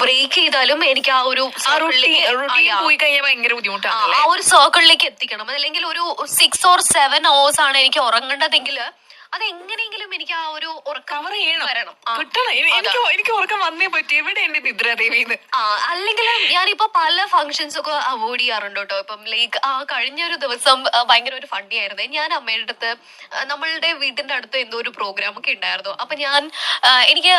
Break ചെയ്താലും എനിക്ക് ആ ഒരു പോയി കഴിഞ്ഞാൽ ഭയങ്കര ബുദ്ധിമുട്ടാണ്. ആ ഒരു സർക്കിളിലേക്ക് എത്തിക്കണം. അതല്ലെങ്കിൽ ഒരു 6 or 7 hours ആണ് എനിക്ക് ഉറങ്ങേണ്ടതെങ്കിൽ അത് എങ്ങനെയെങ്കിലും എനിക്ക് ആ ഒരു കവർ ചെയ്യണം, വരണം, കിട്ടണം. എനിക്ക് ഉറക്കം വന്നേ പറ്റി. എവിടെ എന്റെ നിദ്രാദേവീന്ന്. അല്ലെങ്കിൽ ഞാനിപ്പോ പല ഫംഗ്ഷൻസ് ഒക്കെ അവോയ്ഡ് ചെയ്യാറുണ്ട് കേട്ടോ. ഇപ്പം ലൈക്ക് കഴിഞ്ഞ ഒരു ദിവസം ഭയങ്കര ഒരു ഫണ്ടി ആയിരുന്നേ. ഞാൻ അമ്മയുടെ അടുത്ത് നമ്മളുടെ വീട്ടിന്റെ അടുത്ത് എന്തോ ഒരു പ്രോഗ്രാം ഒക്കെ ഉണ്ടായിരുന്നു. അപ്പൊ ഞാൻ എനിക്ക്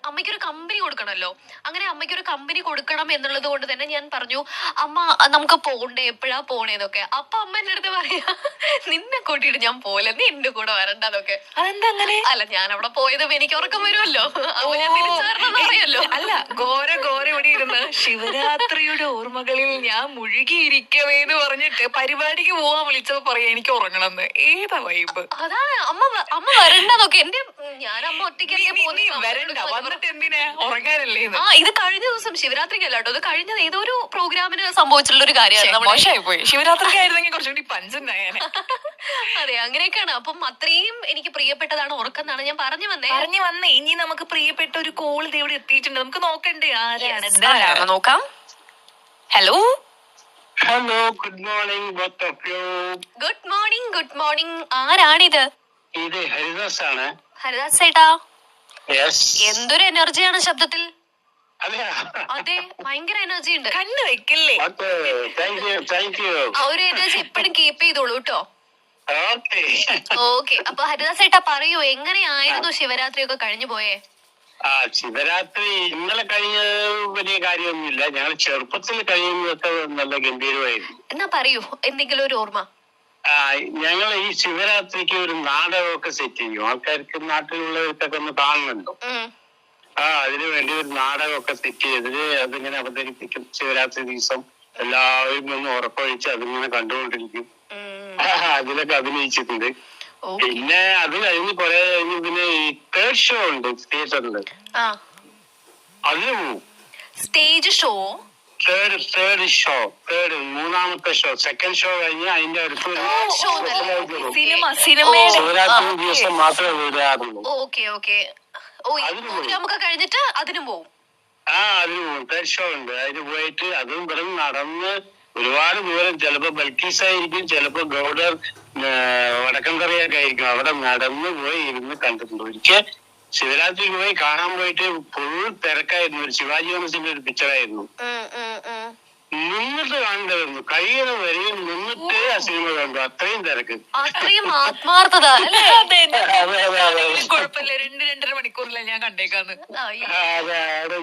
അമ്മയ്ക്കൊരു കമ്പനി കൊടുക്കണമല്ലോ. അങ്ങനെ അമ്മയ്ക്കൊരു കമ്പനി കൊടുക്കണം എന്നുള്ളത് കൊണ്ട് തന്നെ ഞാൻ പറഞ്ഞു, അമ്മ നമുക്ക് പോണ്ടേ, എപ്പോഴാ പോണേന്നൊക്കെ. അപ്പൊ അമ്മ എന്റെ അടുത്ത് പറയാ, നിന്നെ കൂട്ടിയിട്ട് ഞാൻ പോലെ, നീ എന്റെ കൂടെ വരണ്ടെന്നൊക്കെ. അതെന്താ അങ്ങനെ? അല്ല, ഞാൻ അവിടെ പോയതും എനിക്ക് ഉറക്കം വരുമല്ലോ, അപ്പൊ ഞാൻ തിരിച്ചു വരണം അറിയല്ലോ. അല്ല, ഘോര ഇവിടെ ഇരുന്ന് ശിവരാത്രിയുടെ ഓർമ്മകളിൽ ഞാൻ മുഴുകിയിരിക്കവേന്ന് പറഞ്ഞിട്ട് പരിപാടിക്ക് പോവാൻ വിളിച്ചപ്പോ പറയാ എനിക്ക് ഉറങ്ങണമെന്ന്. ഏതാ വൈബ്? അതാണ് അമ്മ വരണ്ടെന്നൊക്കെ. ഞാൻ അമ്മ ഒറ്റയ്ക്ക് വരണ്ട, വന്നിട്ട് എന്തിനാ, ഉറങ്ങാനല്ലേ? ഇത് കഴിഞ്ഞ ദിവസം ശിവരാത്രിക്കല്ല കേട്ടോ, ഇത് കഴിഞ്ഞ ഏതോ ഒരു പ്രോഗ്രാമിന് സംഭവിച്ചിട്ടുള്ള ഒരു കാര്യമാണ്. മോശമായി പോയി. ശിവരാത്രിക്ക് ആയിരുന്നെങ്കിൽ കുറച്ചുകൂടി പഞ്ചുണ്ടായാനെ. അതെ, അങ്ങനെയൊക്കെയാണ്. അപ്പം അത്രയും എനിക്ക് പ്രിയപ്പെട്ടതാണ് ഉറക്കം എന്നാണ് ഞാൻ പറഞ്ഞു വന്നേ. ഇനി നമുക്ക് പ്രിയപ്പെട്ട ഒരു കോൾ ഇവിടെ എത്തിയിട്ടുണ്ട്. നമുക്ക് നോക്കണ്ടേ ആരാണ്? നോക്കാം. Hello hello, good morning both of you. Good morning. ആരാണിത്? ഇത് ഹരിദാസ് ആണ്. ഹരിദാസ് ചേട്ടാ, യെസ്. എന്തൊരു എനർജിയാണ് ശബ്ദത്തിൽ. അതെയാ? അതെ, ഭയങ്കര എനർജി ഉണ്ട്. കണ്ണ് വെക്കല്ലേ? Thank you. ആ ഒരു എനർജി എപ്പോഴും കീപ്പ് ചെയ്തോളൂ കേട്ടോ. ഓക്കെ. അപ്പൊ ഹരിദാസ് ചേട്ടാ പറയൂ, എങ്ങനെയായിരുന്നു ശിവരാത്രി ഒക്കെ കഴിഞ്ഞു പോയേ? ശിവരാത്രി ഇന്നലെ കഴിഞ്ഞ വലിയ കാര്യമൊന്നുമില്ല. ഞങ്ങൾ ചെറുപ്പത്തിൽ കഴിയുന്നതൊക്കെ നല്ല ഗംഭീരമായിരുന്നു. എന്നാ പറയൂ എന്തെങ്കിലും ഒരു ഓർമ്മ. ഞങ്ങൾ ഈ ശിവരാത്രിക്ക് ഒരു നാടകമൊക്കെ സെറ്റ് ചെയ്യും. ആൾക്കാർക്ക്, നാട്ടിലുള്ളവർക്കൊക്കെ ഒന്ന് കാണുന്നുണ്ടോ? അതിനു വേണ്ടി ഒരു നാടകമൊക്കെ സെറ്റ് ചെയ്തിട്ട് അതിങ്ങനെ അവതരിപ്പിക്കും. ശിവരാത്രി ദിവസം എല്ലാവരും ഒന്ന് ഉറപ്പൊഴിച്ച് അതിങ്ങനെ കണ്ടുകൊണ്ടിരിക്കും. അതിലൊക്കെ അഭിനയിച്ചിട്ടുണ്ട്. പിന്നെ അത് കഴിഞ്ഞ് കുറെ കഴിഞ്ഞ് പിന്നെ ഈ തേർഡ് ഷോ ഉണ്ട് തിയേറ്ററില്, അതിന് പോവും. സ്റ്റേജ് ഷോ, മൂന്നാമത്തെ ഷോ, സെക്കൻഡ് ഷോ കഴിഞ്ഞ് അതിന്റെ അടുത്ത് ശിവരാത്രി ദിവസം മാത്രമേ വിടാറുള്ളൂ. നമുക്ക് കഴിഞ്ഞിട്ട് അതിനും പോവും. അതിന് പോകും. തേർഡ് ഷോ ഉണ്ട്, അതിന് പോയിട്ട് അതും ഇവിടെ നടന്ന് ഒരുപാട് ദൂരം, ചിലപ്പോ ബൽക്കീസ് ആയിരിക്കും, ചിലപ്പോ ഗൗഡർ വടക്കൻകറിയൊക്കെ ആയിരിക്കും. അവിടെ നടന്ന് പോയി ഇരുന്ന് കണ്ടിട്ടുണ്ട്. ഒരിക്കൽ ശിവരാത്രിക്ക് പോയി കാണാൻ പോയിട്ട് ഫുൾ തിരക്കായിരുന്നു. ഒരു ശിവാജി ഗണേശന്റെ ഒരു പിക്ചറായിരുന്നു. നിന്നിട്ട് കണ്ടിരുന്നു, കഴിയുന്ന വരെയും നിന്നിട്ട് ആ സിനിമ കണ്ടു. അത്രയും തിരക്ക്, അത്രയും ആത്മാർത്ഥത. കുഴപ്പമില്ല, 2-2.5 മണിക്കൂറില്ല ഞാൻ കണ്ടേക്കാന്ന്. അതെ.